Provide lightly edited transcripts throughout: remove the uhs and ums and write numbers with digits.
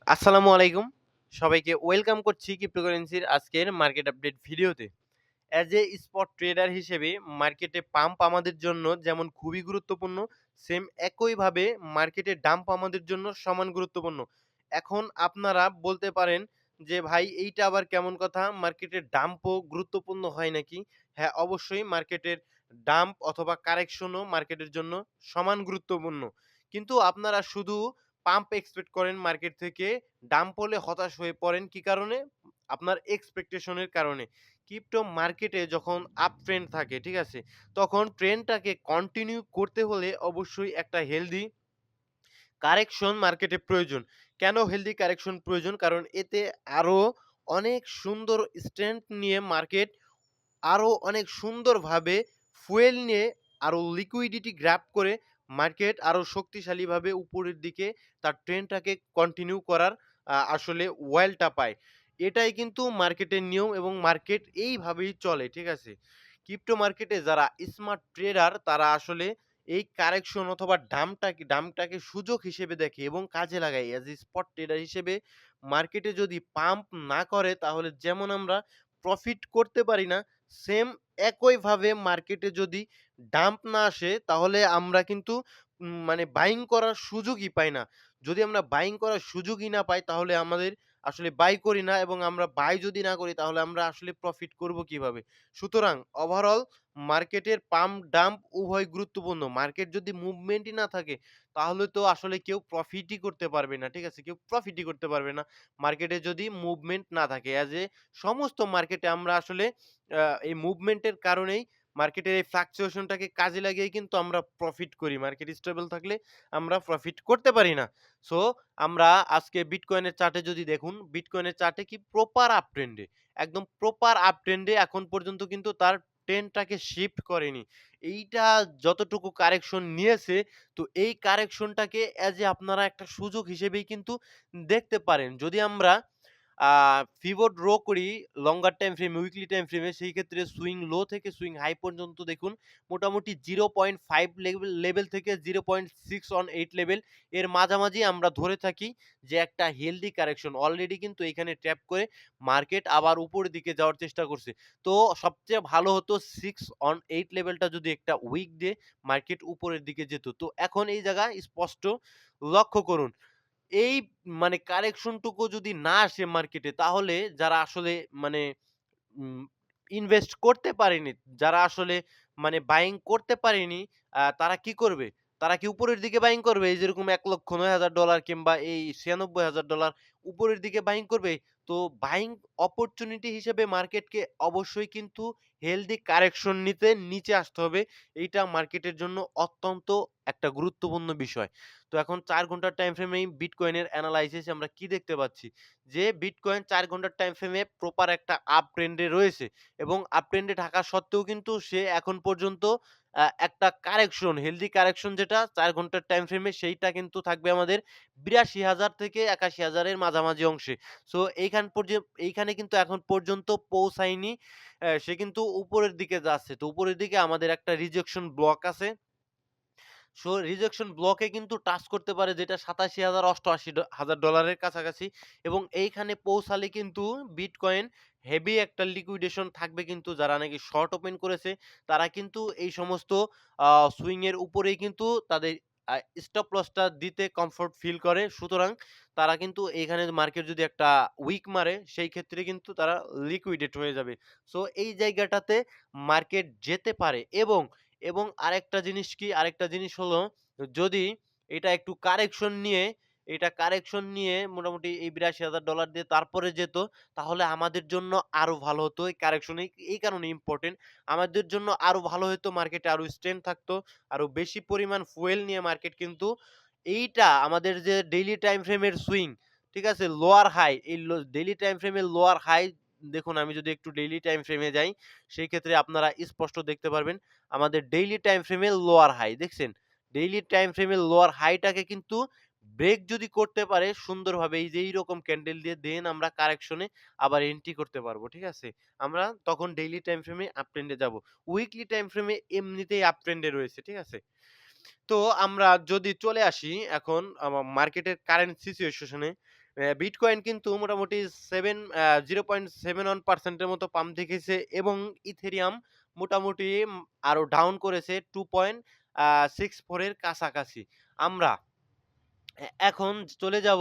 আসসালামু আলাইকুম। সবাইকে ওয়েলকাম করছি ক্রিপ্টোকারেন্সির আজকের মার্কেট আপডেট ভিডিওতে। অ্যাজ এ স্পট ট্রেডার হিসেবে মার্কেটে পাম্প আমাদের জন্য যেমন খুবই গুরুত্বপূর্ণ, সেম একইভাবে মার্কেটে ডাম্প আমাদের জন্য সমান গুরুত্বপূর্ণ। এখন আপনারা বলতে পারেন যে, "ভাই এইটা আবার কেমন কথা? মার্কেটের ডাম্পও গুরুত্বপূর্ণ হয় নাকি?" হ্যাঁ, অবশ্যই মার্কেটের ডাম্প অথবা কারেকশনও মার্কেটের জন্য সমান গুরুত্বপূর্ণ। কিন্তু আপনারা শুধু পাম্প এক্সপেক্ট করেন মার্কেট থেকে, ডাম্প হলে হতাশ হয়ে পড়েন কি কারণে? আপনার এক্সপেকটেশন এর কারণে। ক্রিপ্টো মার্কেটে যখন আপ ট্রেন্ড থাকে, ঠিক আছে? তখন ট্রেন্ডটাকে কন্টিনিউ করতে হলে অবশ্যই একটা হেলদি কারেকশন মার্কেটে প্রয়োজন। কেন হেলদি কারেকশন প্রয়োজন? কারণ এতে আরো অনেক সুন্দর স্ট্রেংথ নিয়ে মার্কেট আরো অনেক সুন্দরভাবে ফুয়েল নিয়ে আরো লিকুইডিটি গ্র্যাব করে মার্কেট আরো শক্তিশালীভাবে উপরের দিকে তার ট্রেন্ডটাকে কন্টিনিউ করার আসলে ওয়েলটা পায়। এটাই কিন্তু মার্কেটের নিয়ম এবং মার্কেট এইভাবেই চলে, ঠিক আছে? ক্রিপ্টো মার্কেটে যারা স্মার্ট ট্রেডার তারা আসলে এই কারেকশন অথবা ডাম্পটাকে সুযোগ হিসেবে দেখে এবং কাজে লাগায়। অ্যাজ এ স্পট ট্রেডার হিসেবে মার্কেটে যদি পাম্প না করে তাহলে যেমন আমরা প্রফিট করতে পারি না, সেম একইভাবে মার্কেটে যদি ডাম্প না আসে তাহলে আমরা কিন্তু মানে বাইং করার সুযোগই পাই না। যদি আমরা বাইং করার সুযোগই না পাই তাহলে আমাদের আসলে বাই করি না এবং আমরা বাই যদি না করি তাহলে আমরা আসলে প্রফিট করব কিভাবে? সুতরাং ওভারঅল মার্কেটের পাম্প ডাম্প উভয় গুরুত্বপূর্ণ। মার্কেট যদি মুভমেন্টই না থাকে তাহলে তো আসলে কেউ প্রফিটই করতে পারবে না। ঠিক আছে? কেউ প্রফিটই করতে পারবে না। মার্কেটে যদি মুভমেন্ট না থাকে। অ্যাজ এ সমস্ত মার্কেটে আমরা আসলে এই মুভমেন্টের কারণেই মার্কেটের এই ফ্লাকচুয়েশনটাকে কাজে লাগিয়েই কিন্তু আমরা প্রফিট করি। মার্কেট স্টেবল থাকলে আমরা প্রফিট করতে পারি না। সো আমরা আজকে বিটকয়েনের চার্টে যদি দেখুন, বিটকয়েনের চার্টে কি প্রপার আপ ট্রেন্ডে, একদম প্রপার আপ ট্রেন্ডে এখন পর্যন্ত কিন্তু তার ট্রেন্ডটাকে শিফট করেনি। এইটা যতটুকু কারেকশন নিয়েছে, তো এই কারেকশনটাকে অ্যাজ এ আপনারা একটা সুযোগ হিসেবেই কিন্তু দেখতে পারেন। যদি আমরা আ পিভট ড্র করি লঙ্গার টাইম ফ্রেম, উইকলি টাইম ফ্রেমে সেই ক্ষেত্রে সুইং লো থেকে সুইং হাই পর্যন্ত দেখুন মোটামুটি 0.5 লেভেল থেকে 0.618 লেভেল এর মাঝামাঝি আমরা ধরে থাকি যে একটা হেলদি কারেকশন। অলরেডি কিন্তু এখানে ট্যাপ করে মার্কেট আবার উপরের দিকে যাওয়ার চেষ্টা করছে। তো সবচেয়ে ভালো হতো 6 অন 8 লেভেলটা যদি একটা উইক ডে মার্কেট উপরের দিকে যেত। তো এখন এই জায়গায় স্পষ্ট লক্ষ্য করুন। এই মানে কারেকশন টুকু যদি না আসে মার্কেটে তাহলে যারা আসলে মানে উম ইনভেস্ট করতে পারেনি, যারা আসলে মানে বাইং করতে পারেনি, তারা কি করবে? তারা কি উপরের দিকে বাইং করবে? এই যেরকম $1,09,000 কিংবা এই $96,000 উপরের দিকে বাইং করবে? তো বাইং অপরচুনিটি হিসেবে মার্কেটকে অবশ্যই কিন্তু হেলথি কারেকশন নিতে নিচে আসতে হবে। এইটা মার্কেটের জন্য অত্যন্ত একটা গুরুত্বপূর্ণ বিষয়। তো এখন ৪ ঘন্টার টাইম ফ্রেমেই বিটকয়েনের এনালাইসিস আমরা কি দেখতে পাচ্ছি? যে বিটকয়েন ৪ ঘন্টার টাইম ফ্রেমে প্রপার একটা আপ ট্রেন্ডে রয়েছে এবং আপ ট্রেন্ডে থাকা সত্ত্বেও কিন্তু সে এখন পর্যন্ত একটা কারেকশন, হেলথি কারেকশন যেটা ৪ ঘন্টার টাইম ফ্রেমে সেইটা কিন্তু থাকবে আমাদের ৮২,০০০ থেকে ৮১,০০০ এর মাঝামাঝি অংশে। সো এইখানে কিন্তু এখন পর্যন্ত পৌঁছায়নি। সে কিন্তু উপরের দিকে যাচ্ছে। তো উপরের দিকে আমাদের একটা রিজেকশন ব্লক আছে। সো রিজেকশন ব্লকে কিন্তু টাচ করতে পারে যেটা ৮৭,০০০ $৮৮,০০০ এর কাছাকাছি এবং এইখানে পৌঁছালে কিন্তু বিটকয়েন হেভি একটা লিকুইডেশন থাকবে কিন্তু যারা নাকি শর্ট ওপেন করেছে তারা কিন্তু এই সমস্ত সুইং এর উপরেই কিন্তু তাদের স্টপ লসটা দিতে কমফোর্ট ফিল করে। সুতরাং তারা কিন্তু এইখানে মার্কেট যদি একটা উইক মারে সেই ক্ষেত্রে কিন্তু তারা লিকুইডেট হয়ে যাবে। সো এই জায়গাটাতে মার্কেট যেতে পারে এবং আরেকটা জিনিস কি? আরেকটা জিনিস হলো যদি এটা একটু কারেকশন নিয়ে মোটামুটি এই $৮২,০০০ দিয়ে তারপরে যেত, তাহলে আমাদের জন্য আরো ভালো হতো। এই কারেকশন এই কারণে ইম্পোর্টেন্ট। আমাদের জন্য আরো ভালো হতো, মার্কেটে আরো স্ট্রেংথ থাকতো। আরো বেশি পরিমাণ ফুয়েল নিয়ে মার্কেট কিন্তু এইটা আমাদের যে ডেইলি টাইম ফ্রেমের সুইং, ঠিক আছে? লোয়ার হাই, এই ডেইলি টাইম ফ্রেমের লোয়ার হাই দেখুন আমি যদি একটু ডেইলি টাইম ফ্রেমে যাই, সেই ক্ষেত্রে আপনারা স্পষ্ট দেখতে পারবেন আমাদের ডেইলি টাইম ফ্রেমের লোয়ার হাই দেখছেন? ডেইলি টাইম ফ্রেমের লোয়ার হাইটাকে কিন্তু ব্রেক যদি করতে পারে সুন্দরভাবে এই যে এইরকম ক্যান্ডেল দিয়ে দেন আমরা কারেকশনে আবার এন্ট্রি করতে পারবো। ঠিক আছে? আমরা তখন ডেইলি টাইম ফ্রেমে আপ ট্রেন্ডে যাবো। উইকলি টাইম ফ্রেমে এমনিতেই আপ ট্রেন্ডে রয়েছে। ঠিক আছে? তো আমরা যদি চলে আসি এখন মার্কেটের কারেন্ট সিচুয়েশন এ, বিটকয়েন কিন্তু মোটামুটি 0.71% এর মতো পাম্প দেখিয়েছে এবং ইথেরিয়াম মোটামুটি আরো ডাউন করেছে 2.64 এর কাছাকাছি। আমরা এখন চলে যাব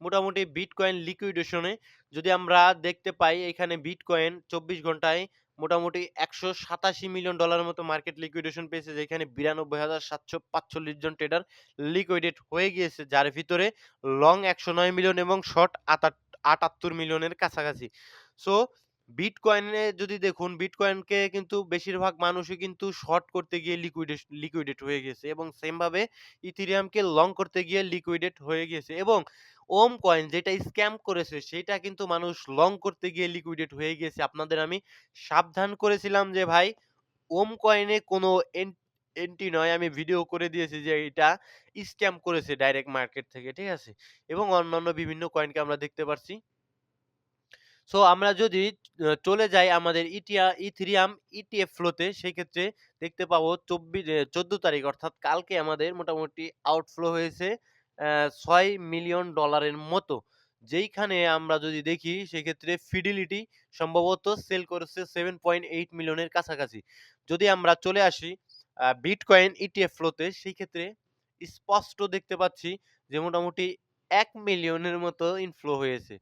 মোটামুটি বিটকয়েন লিকুইডেশনে। যদি আমরা দেখতে পাই এখানে বিটকয়েন ২৪ ঘন্টায় মোটামুটি $১৮৭ মিলিয়ন মতো মার্কেট লিকুইডেশন পেয়েছে, যেখানে ৯২,৭৪৫ জন ট্রেডার লিকুইডেট হয়ে গিয়েছে, যার ভিতরে লং ১০৯ মিলিয়ন এবং শর্ট ৭৮ মিলিয়নের কাছাকাছি। সো বিটকয়েনে যদি দেখুন, বিটকয়েনকে কিন্তু বেশিরভাগ মানুষই কিন্তু শর্ট করতে গিয়ে লিকুইডেট হয়ে গেছে এবং সেম ভাবে ইথেরিয়ামকে লং করতে গিয়ে লিকুইডেট হয়ে গেছে এবং ওম কয়েন যেটা স্ক্যাম করেছে সেটা কিন্তু মানুষ লং করতে গিয়ে লিকুইডেট হয়ে গেছে। আপনাদের আমি সাবধান করেছিলাম যে ভাই ওম কয়েনে কোনো এন্ট্রি নয়। আমি ভিডিও করে দিয়েছি যে এটা স্ক্যাম করেছে ডাইরেক্ট মার্কেট থেকে, ঠিক আছে? এবং অন্যান্য বিভিন্ন কয়েনকে আমরা দেখতে পারছি। সো আমরা যদি চলে যাই আমাদের ইথেরিয়াম ইটিএফ ফ্লোতে, সেক্ষেত্রে দেখতে পাবো 14 তারিখ অর্থাৎ কালকে আমাদের মোটামুটি আউটফ্লো হয়েছে $৬ মিলিয়ন মতো। যেইখানে আমরা যদি দেখি সেক্ষেত্রে ফিডিলিটি সম্ভবত সেল করেছে 7.8 মিলিয়নের কাছাকাছি। যদি আমরা চলে আসি বিটকয়েন ইটিএফ ফ্লোতে, সেই ক্ষেত্রে স্পষ্ট দেখতে পাচ্ছি যে মোটামুটি ১ মিলিয়নের মতো ইনফ্লো হয়েছে।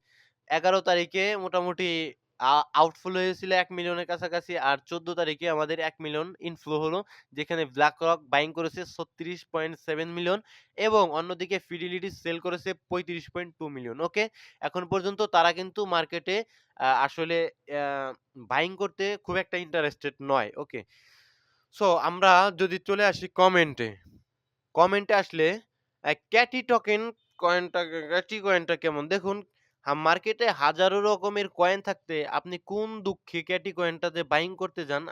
১১ তারিখে মোটামুটি আউটফ্লো হয়েছিল ১ মিলিয়নের কাছাকাছি। আর ১৪ তারিখে আমাদের ১ মিলিয়ন ইনফ্লো হলো। যেখানে BlackRock বাইং করেছে ৩৬.৭ মিলিয়ন এবং অন্যদিকে ফিডিলিটি সেল করেছে ৩৫.২ মিলিয়ন। ওকে? এখন পর্যন্ত তারা কিন্তু মার্কেটে আসলে অ্যা বাইং করতে খুব একটা ইন্টারেস্টেড নয়। ওকে? সো আমরা যদি চলে আসি কমেন্টে। কমেন্টে আসলে ক্যাটি টোকেন ক্যাটি কয়েনটা কেমন? দেখুন, মার্কেটে হাজারো রকমের কয়েন থাকতে আপনি কোন দুঃখে ক্যাটি কয়েনটাতে বাইং করতে যান,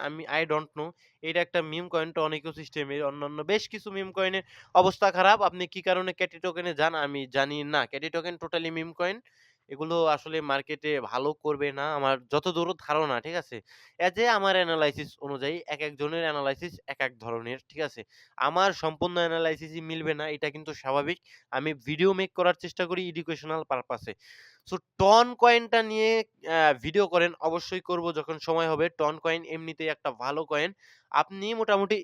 I don't know। এটা একটা মিম কয়েন টন ইকোসিস্টেমের অন্যান্য বেশ কিছু মিম কয়েনের অবস্থা খারাপ। আপনি কি কারণে ক্যাটি টোকেনে যান আমি জানি না। ক্যাটি টোকেন টোটালি মিম কয়েন। এগুলো আসলে মার্কেটে ভালো করবে না আমার যতদূর ধারণা, ঠিক আছে? আমার এনালাইসিস অনুযায়ী একেকজনের এনালাইসিস একেক ধরনের, ঠিক আছে? আমার সম্পূর্ণ এনালাইসিসই মিলবে না, এটা কিন্তু স্বাভাবিক। আমি ভিডিও মেক করার চেষ্টা করি এডুকেশনাল পারপাসে। সো টন কয়েনটা নিয়ে ভিডিও করেন, অবশ্যই করব যখন সময় হবে। টন কয়েন এমনিতেই একটা ভালো কয়েন। আপনি মোটামুটি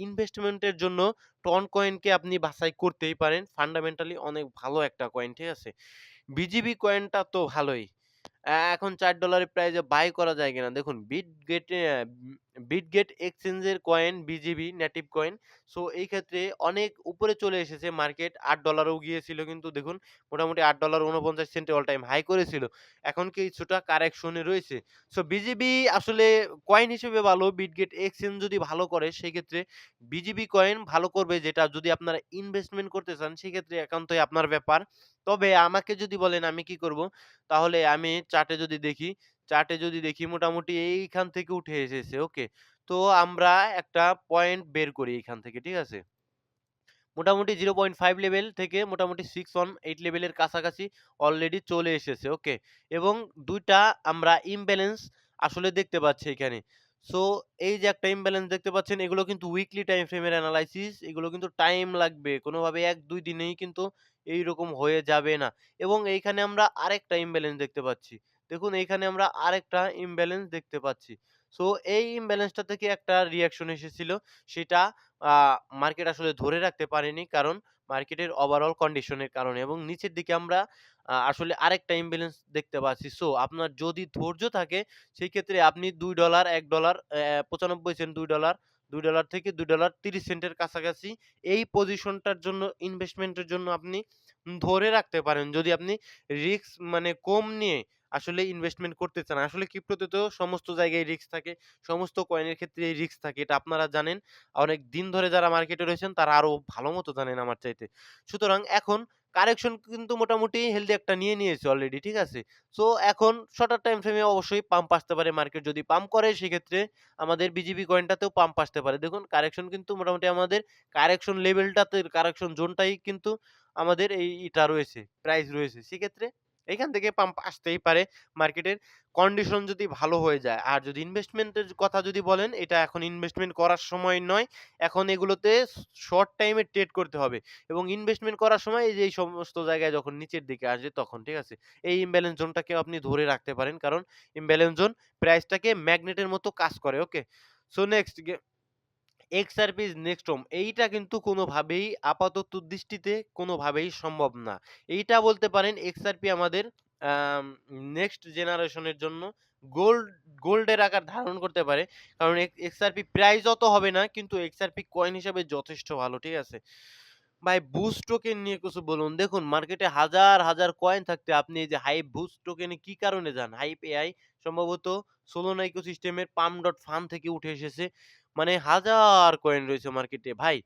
ইনভেস্টমেন্টের জন্য টন কয়েনকে আপনি বাছাই করতেই পারেন। ফান্ডামেন্টালি অনেক ভালো একটা কয়েন, ঠিক আছে? বিজিবি কয়েনটা তো ভালোই। এখন $৪ এর প্রাইজে বাই করা যায় কিনা? দেখুন, বিটগেট এক্সচেঞ্জের coin BGB native coin. So এই ক্ষেত্রে অনেক উপরে চলে এসেছে মার্কেট। $৮ ও গিয়েছিল, কিন্তু দেখুন মোটামুটি $৮.৪৯ অল টাইম হাই করেছিল। এখন কিছুটা কারেকশন এ রয়েছে। সো বিজিবি আসলে কয়েন হিসেবে ভালো। বিটগেট এক্সচেঞ্জ যদি ভালো করে সেক্ষেত্রে বিজিবি কয়েন ভালো করবে, যেটা যদি আপনারা ইনভেস্টমেন্ট করতে চান সেক্ষেত্রে একান্তই আপনার ব্যাপার। তবে আমাকে যদি বলেন আমি কি করব? তাহলে আমি চার্টে যদি দেখি মোটামুটি এইখান থেকে উঠে এসেছে। ওকে? তো আমরা একটা পয়েন্ট বের করি এইখান থেকে, ঠিক আছে? মোটামুটি 0.5 লেভেল থেকে মোটামুটি 618 লেভেলের কাছাকাছি অলরেডি চলে এসেছে। ওকে? এবং ২ টা আমরা ইমব্যালেন্স আসলে দেখতে পাচ্ছি এখানে। সো এই যে একটা ইমব্যালেন্স দেখতে পাচ্ছেন, এগুলো কিন্তু উইকলি টাইম ফ্রেমের এনালাইসিস। এগুলো কিন্তু টাইম লাগবে। কোনোভাবে ১-২ দিনেই কিন্তু এইরকম হয়ে যাবে না। এবং এইখানে আমরা আরেকটা ইমব্যালেন্স দেখতে পাচ্ছি। দেখুন, এইখানে আমরা আরেকটা ইমব্যালেন্স দেখতে পাচ্ছি। সো এই ইমব্যালেন্সটা থেকে একটা রিঅ্যাকশন এসেছিল। সেটা আ মার্কেট আসলে ধরে রাখতে পারেনি। কারণ মার্কেটের ওভারঅল কন্ডিশনের কারণে এবং নিচের দিকে আমরা আসলে আরেকটা ইমব্যালেন্স দেখতে পাচ্ছি। সো আপনার যদি ধৈর্য থাকে সেই ক্ষেত্রে আপনি $২, $১, ৯৫ সেন্ট, $২, $২ থেকে $২.৩০ এর কাছাকাছি এই পজিশনটার জন্য ইনভেস্টমেন্টের জন্য আপনি ধরে রাখতে পারেন। যদি আপনি রিস্ক মানে কম নিয়ে আসলে ইনভেস্টমেন্ট করতে চান। আসলে ক্রিপ্টোতে তো সমস্ত জায়গায় রিস্ক থাকে। সমস্ত কয়েনের ক্ষেত্রেই রিস্ক থাকে। এটা আপনারা জানেন। অনেক দিন ধরে যারা মার্কেটে রয়েছেন তারা আরো ভালো মতো জানেন আমার চাইতে। সুতরাং এখন কারেকশন কিন্তু মোটামুটি হেলথি একটা নিয়েছে অলরেডি, ঠিক আছে? সো এখন শর্টার টাইম ফ্রেমে অবশ্যই পাম্প আসতে পারে। মার্কেট যদি পাম্প করে সেক্ষেত্রে আমাদের বিজিবি কয়েনটাতেও পাম্প আসতে পারে। দেখুন, কারেকশন কিন্তু মোটামুটি আমাদের কারেকশন লেভেলটাতে কারেকশন জোনটাই কিন্তু আমাদের এটা রয়েছে, প্রাইস রয়েছে। সেক্ষেত্রে এখান থেকে পাম্প আসতেই পারে মার্কেটের কন্ডিশন যদি ভালো হয়ে যায়। আর যদি ইনভেস্টমেন্টের কথা যদি বলেন, এটা এখন ইনভেস্টমেন্ট করার সময় নয়। এখন এগুলোতে শর্ট টাইমে ট্রেড করতে হবে এবং ইনভেস্টমেন্ট করার সময় এই যে এই সমস্ত জায়গায় যখন নিচের দিকে আসবে তখন, ঠিক আছে? এই ইমব্যালেন্স জোনটাকেও আপনি ধরে রাখতে পারেন। কারণ ইমব্যালেন্স জোন প্রাইসটাকে ম্যাগনেটের মতো কাজ করে। Okay? So next XRP is next home. এইটা কিন্তু কোনোভাবেই আপাতত দৃষ্টিতে কোনোভাবেই সম্ভব না। এইটা বলতে পারেন এক্সআরপি আমাদের আম নেক্সট জেনারেশনের জন্য গোল্ড গোল্ডের আকার ধারণ করতে পারে। কারণ এক্সআরপি প্রাইস অত হবে না কিন্তু এক্সআরপি কয়েন হিসাবে যথেষ্ট ভালো, ঠিক আছে? ভাই বুস্ট টোকেন নিয়ে কিছু বলুন। দেখুন মার্কেটে হাজার, হাজার কয়েন থাকতে আপনি এই যে হাইপ বুস্ট টোকেনে কি কারণে যান? হাইপ এআই সম্ভবত সোলোনা ইকোসিস্টেমের পাম ডট ফার্ম থেকে উঠে এসেছে। মানে হাজার কয়েন রয়েছে মার্কেটে। ভাই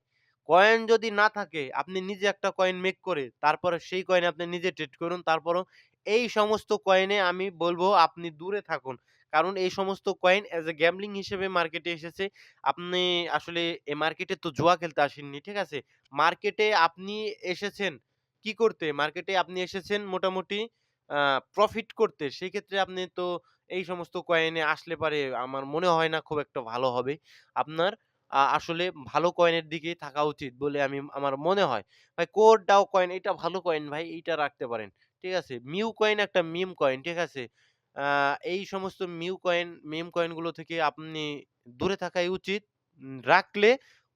কয়েন যদি না থাকে আপনি নিজে একটা কয়েন মেক করে তারপরে সেই কয়েনে আপনি নিজে ট্রেড করুন। তারপরও এই সমস্ত কয়েনে আমি বলব আপনি দূরে থাকুন। কারণ এই সমস্ত কয়েন এস এ গ্যাম্বলিং হিসেবে মার্কেটে এসেছে। আপনি আসলে এই মার্কেটে তো জুয়া খেলতে আসেননি, ঠিক আছে? মার্কেটে আপনি এসেছেন কি করতে? মার্কেটে আপনি এসেছেন মোটামুটি আ প্রফিট করতে। সেক্ষেত্রে আপনি তো এই সমস্ত কয়েনে আসলে পারে আমার মনে হয় না খুব একটা ভালো হবে। আপনার আসলে ভালো কয়েনের দিকেই থাকা উচিত বলে আমার মনে হয়। ভাই কোড ডাও কয়েন এটা ভালো কয়েন ভাই, এইটা রাখতে পারেন। ঠিক আছে? মিউ কয়েন একটা মিম কয়েন, ঠিক আছে? আ এই সমস্ত মিম কয়েনগুলো থেকে আপনি দূরে থাকাই উচিত। রাখলে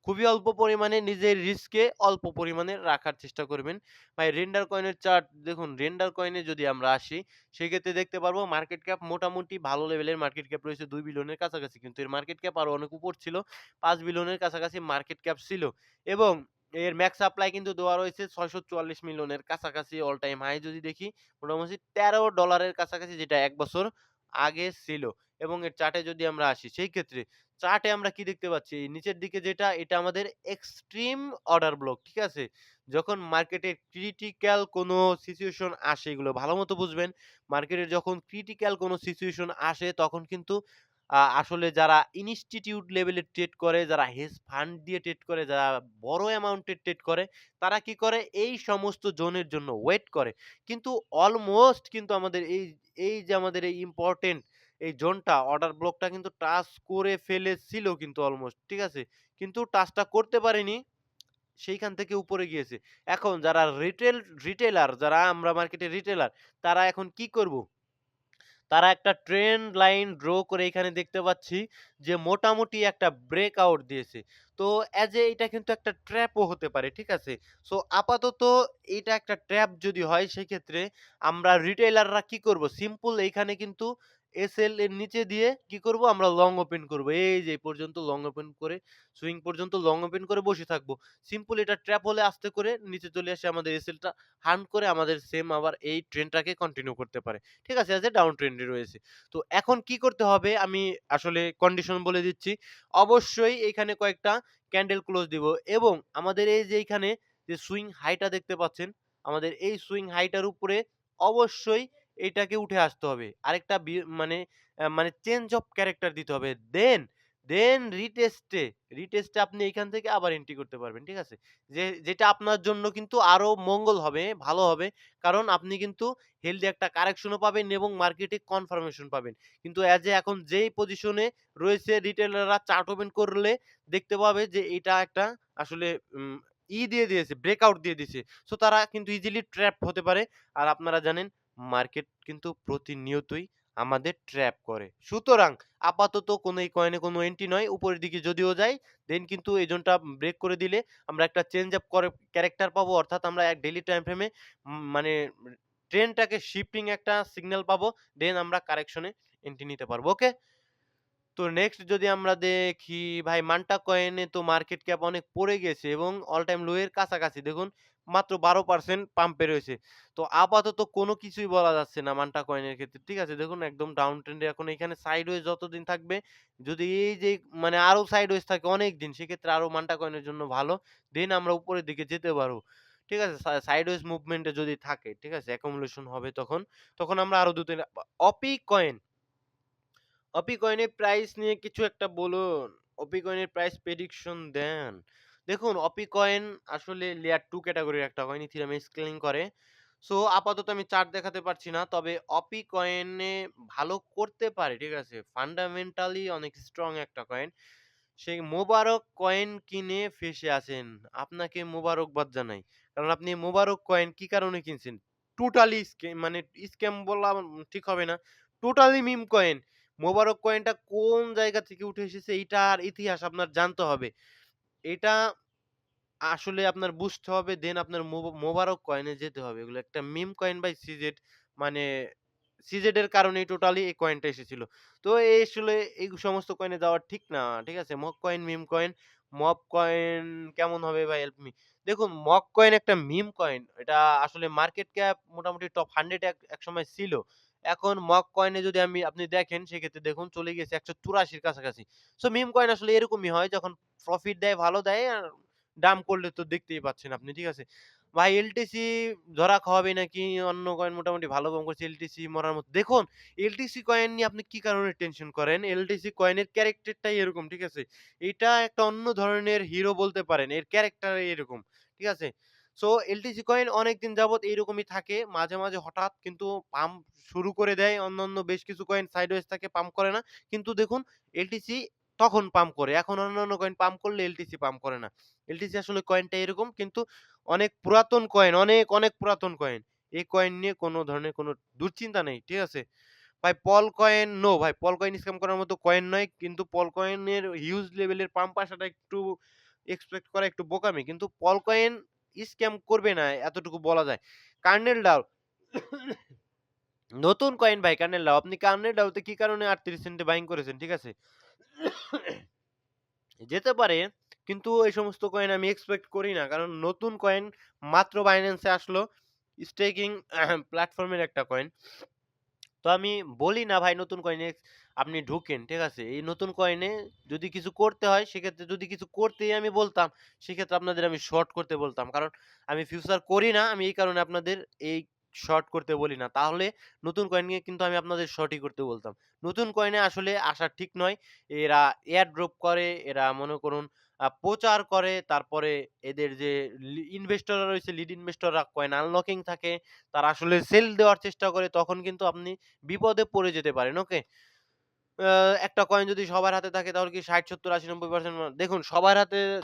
খুবই অল্প পরিমাণে নিজের রিস্কে অল্প পরিমাণে রাখার চেষ্টা করবেন। ভাই রেন্ডার কয়েনের চার্ট দেখুন, রেন্ডার কয়েনে যদি আমরা আসি, সেক্ষেত্রে দেখতে পারবো মার্কেট ক্যাপ মোটামুটি ভালো লেভেলের মার্কেট ক্যাপ রয়েছে ২ বিলিয়নের কাছাকাছি। কিন্তু এর মার্কেট ক্যাপ আরো অনেক উপর ছিল। ৫ বিলিয়নের কাছাকাছি মার্কেট ক্যাপ ছিল। এবং এর ম্যাক্স সাপ্লাই কিন্তু দেওয়া রয়েছে $৬৪৪ মিলিয়নের কাছাকাছি অল টাইম হাই যদি দেখি মোটামুটি $১৩ এর কাছাকাছি যেটা ১ বছর আগে ছিল। এবং এর চার্টে যদি আমরা আসি সেই ক্ষেত্রে চার্টে আমরা কি দেখতে পাচ্ছি? নিচের দিকে যেটা এটা আমাদের এক্সট্রিম অর্ডার ব্লক, ঠিক আছে? যখন মার্কেটে ক্রিটিক্যাল কোনো সিচুয়েশন আসে এগুলো ভালোমতো বুঝবেন। মার্কেটে যখন ক্রিটিক্যাল কোনো সিচুয়েশন আসে তখন কিন্তু আসলে যারা ইনস্টিটিউট লেভেলে ট্রেড করে, যারা হেজ ফান্ড দিয়ে ট্রেড করে, যারা বড় অ্যামাউন্টের ট্রেড করে, তারা কি করে? এই সমস্ত জোনের জন্য ওয়েট করে। কিন্তু অলমোস্ট কিন্তু আমাদের এই যে আমাদের এই ইম্পোর্টেন্ট এই জোনটা অর্ডার ব্লকটা কিন্তু টাচ করে ফেলেছিল কিন্তু অলমোস্ট। ঠিক আছে? কিন্তু টাচটা করতে পারেনি। সেইখান থেকে উপরে গিয়েছে। এখন যারা রিটেলার যারা আমরা মার্কেটে রিটেলার তারা এখন কি করব? তারা একটা ট্রেন্ড লাইন ড্র করে এখানে দেখতে পাচ্ছি যে মোটামুটি একটা ব্রেকআউট দিয়েছে। তো অ্যাজ এ এটা কিন্তু একটা ট্র্যাপও হতে পারে। ঠিক আছে? সো আপাতত এটা একটা ট্র্যাপ যদি হয় সেক্ষেত্রে আমরা রিটেইলাররা কি করব? সিম্পল এইখানে কিন্তু এসএল এর নিচে দিয়ে কি করব? আমরা লং ওপেন করব। এই যে এই পর্যন্ত লং ওপেন করে সুইং পর্যন্ত লং ওপেন করে বসে থাকব। সিম্পল এটা ট্র্যাপ হলে আস্তে করে নিচে চলে আসে আমাদের এসএলটা হান্ট করে আমাদের সেম আবার এই ট্রেন্ডটাকে কন্টিনিউ করতে পারে। ঠিক আছে? অ্যাজ এ ডাউন ট্রেন্ড এ রয়েছে। তো এখন কি করতে হবে আমি আসলে কন্ডিশন বলে দিচ্ছি। অবশ্যই এইখানে কয়েকটা ক্যান্ডেল ক্লোজ দিব এবং আমাদের এই যে এইখানে যে সুইং হাইটা দেখতে পাচ্ছেন, আমাদের এই সুইং হাইটার উপরে অবশ্যই এটাকে উঠে আসতে হবে। আরেকটা মানে চেঞ্জ অফ ক্যারেক্টার দিতে হবে। দেন রিটেস্টে আপনি এইখান থেকে আবার এন্ট্রি করতে পারবেন। ঠিক আছে? যেটা আপনার জন্য কিন্তু আরো মঙ্গল হবে, ভালো হবে। কারণ আপনি কিন্তু হেলথি একটা কারেকশনও পাবেন এবং মার্কেটে কনফার্মেশন পাবেন। কিন্তু এজ এ এখন যেই পজিশনে রয়েছে রিটেলাররা চার্ট ওপেন করলে দেখতে পাবে যে এটা একটা আসলে উম দিয়ে দিয়েছে, ব্রেকআউট দিয়ে দিছে। সো তারা কিন্তু ইজিলি ট্র্যাপ হতে পারে। আর আপনারা জানেন মার্কেট কিন্তু প্রতিনিয়তই আমাদের ট্র্যাপ করে। সুতরাং আপাতত এই কয়েনে কোনো এন্ট্রি নয়। উপরের দিকে যদিও যায় দেন কিন্তু এই জোনটা ব্রেক করে দিলে আমরা একটা চেঞ্জ আপ ক্যারেক্টার পাবো। অর্থাৎ আমরা এক ডেইলি টাইম ফ্রেমে মানে ট্রেন্ডটাকে শিফটিং একটা সিগন্যাল পাবো। দেন আমরা কারেকশন এ এন্ট্রি নিতে পারবো। ওকে? তো নেক্সট যদি আমরা দেখি ভাই মান্টা কয়েনে তো মার্কেট ক্যাপ অনেক পড়ে গেছে এবং অল টাইম লো এর কাছাকাছি দেখুন মাত্র 12% পাম্পে রয়েছে। তো আপাতত কোনো কিছুই বলা যাচ্ছে না মান্টা কয়েনের ক্ষেত্রে। ঠিক আছে? দেখুন একদম ডাউন ট্রেন্ডে এখন এখানে সাইডওয়েজ যতদিন থাকবে যদি এই যে মানে আরো সাইডওয়েজ থাকে অনেকদিন সেক্ষেত্রে আরো মান্টা কয়েনের জন্য ভালো। দেন আমরা উপরের দিকে যেতে পারবো। ঠিক আছে? সাইডওয়েজ মুভমেন্ট এ যদি থাকে, ঠিক আছে? অ্যাকুমুলেশন হবে তখন আমরা আরো ২-৩ অপি কয়েন অপি কয়েনের প্রাইস নিয়ে কিছু একটা বলুন। অপি কয়েনের প্রাইস প্রেডিকশন দেন। দেখুন অপি কয়েন আসলে লেয়ার 2 ক্যাটেগরির একটা কয়েন ইথেরিয়াম স্কেলিং করে। সো আপাতত আমি চার্ট দেখাতে পারছি না। তবে অপি কয়েনে ভালো করতে পারে, ঠিক আছে? ফান্ডামেন্টালি অনেক স্ট্রং একটা কয়েন। সেই মোবারক কয়েন কিনে ফেঁসে আছেন। আপনাকে মোবারকবাদ জানাই। কারণ আপনি মোবারক কয়েন কি কারণে কিনছেন? টোটালি মানে স্ক্যাম বলা ঠিক হবে না। টোটালি মিম কয়েন। মোবারক কয়েনটা কোন জায়গা থেকে উঠে এসেছে এইটার ইতিহাস আপনার জানতে হবে। এটা আসলে আপনার বুঝতে হবে, দেন আপনার মোবারক কয়েনে যেতে হবে। এগুলো একটা মিম কয়েন বাই সিজেড, মানে সিজেড এর কারণেই টোটালি এই কয়েনটা এসেছিল। তো এই আসলে এই সমস্ত কয়েনে যাওয়া ঠিক না। ঠিক আছে? Mock coin, meme coin, mob coin কেমন হবে ভাই হেল্প মি। দেখুন মক কয়েন একটা মিম কয়েন। এটা আসলে মার্কেট ক্যাপ মোটামুটি টপ 100 একসময় ছিল। এখন মক কয়েনে যদি আপনি দেখেন সেক্ষেত্রে দেখুন চলে গেছে ১৮৪ র কাছাকাছি। সো মিম কয়েন আসলে এরকমই হয় যখন প্রফিট দেয়, ভালো দেয় আর ডাম্প করলে তো দেখতেই পাচ্ছেন আপনি, ঠিক আছে? ভাই এলটিসি ধরা খাওয়াবে নাকি অন্য কয়েন মোটামুটি ভালো পাম্প করছে, এলটিসি মরার মতো। দেখুন এলটিসি কয়েন নিয়ে আপনি কি কারণে টেনশন করেন? এলটিসি কয়েনের ক্যারেক্টারটাই এরকম, ঠিক আছে? এটা একটা অন্য ধরনের হিরো বলতে পারেন। এর ক্যারেক্টারই এরকম, ঠিক আছে? সো এলটিসি কয়েন অনেকদিন যাবৎ এইরকমই থাকে। মাঝে, মাঝে হঠাৎ কিন্তু পাম্প শুরু করে দেয়। অন্যান্য বেশ কিছু কয়েন সাইডওয়েজ থাকে, পাম্প করে না। কিন্তু দেখুন এলটিসি তখন পাম্প করে। এখন অন্যান্য কয়েন পাম্প করলে এলটিসি পাম্প করে না। এলটিসি আসলে কয়েনটা এরকম, কিন্তু অনেক পুরাতন কয়েন, অনেক, অনেক পুরাতন কয়েন। এই কয়েন নিয়ে কোন ধরনের কোন দুশ্চিন্তা নেই। ঠিক আছে? ভাই পল কয়েন নো ভাই পল কয়েন স্ক্যাম করার মতো কয়েন নয়। কিন্তু পল কয়েনের হিউজ লেভেলের পাম্প আসাটা একটু এক্সপেক্ট করা একটু বোকামি। কিন্তু পল কয়েন স্ক্যাম করবে না এতটুকু বলা যায়। কার্নেল ডাও নতুন কয়েন ভাই কার্নেল ডাও। আপনি কার্নেল ডাওতে কি কারণে ৩৮ সেন্টে বাইং করেছেন, ঠিক আছে? যেতে পারে, কিন্তু এই সমস্ত কয়েন আমি এক্সপেক্ট করি না। কারণ নতুন কয়েন মাত্র Binance এ আসলো। স্টেকিং প্ল্যাটফর্মের একটা কয়েন। তো আমি বলি না ভাই নতুন কয়েনে আপনি ঢুকেন, ঠিক আছে? এই নতুন কয়েনে যদি কিছু করতে হয় সেক্ষেত্রে যদি কিছু করতেই আমি বলতাম, সেক্ষেত্রে আপনাদের আমি শর্ট করতে বলতাম। কারণ আমি ফিউচার করি না। আমি এই কারণে আপনাদের এই শর্ট করতে বলি না। তাহলে নতুন কয়েন নিয়ে কিন্তু আমি আপনাদের শর্টই করতে বলতাম। নতুন কয়েনে আসলে আসা ঠিক নয়। এরা এয়ার ড্রপ করে, এরা মনে করুন প্রচার করে, তারপরে এদের যে ইনভেস্টররা রয়েছে, লিড ইনভেস্টররা কয়েন আনলকিং থাকে। তারা আসলে সেল দেওয়ার চেষ্টা করে, তখন কিন্তু আপনি বিপদে পড়ে যেতে পারেন। ওকে? আ একটা কয়েন যদি সবার হাতে থাকে তাহলে কি ৬০, ৭০, ৮০, ৯০% দেখুন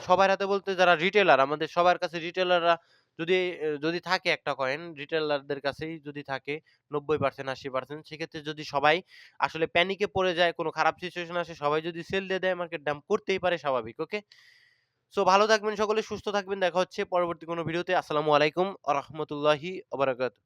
সবার হাতে বলতে যারা রিটেলার, আমাদের সবার কাছে রিটেলাররা যদি থাকে একটা কয়েন, রিটেলারদের কাছেই যদি থাকে ৯০% ৮০% সেক্ষেত্রে যদি সবাই আসলে প্যানিকে পড়ে যায়, কোন খারাপ সিচুয়েশন আসে, সবাই যদি সেল দিয়ে দেয়, মার্কেট ডাম্প করতেই পারে, স্বাভাবিক। ওকে? সো ভালো থাকবেন সকলে, সুস্থ থাকবেন। দেখা হচ্ছে পরবর্তী কোনো ভিডিওতে। আসসালামু আলাইকুম ওয়া রাহমাতুল্লাহি ওয়া বারাকাতুহু।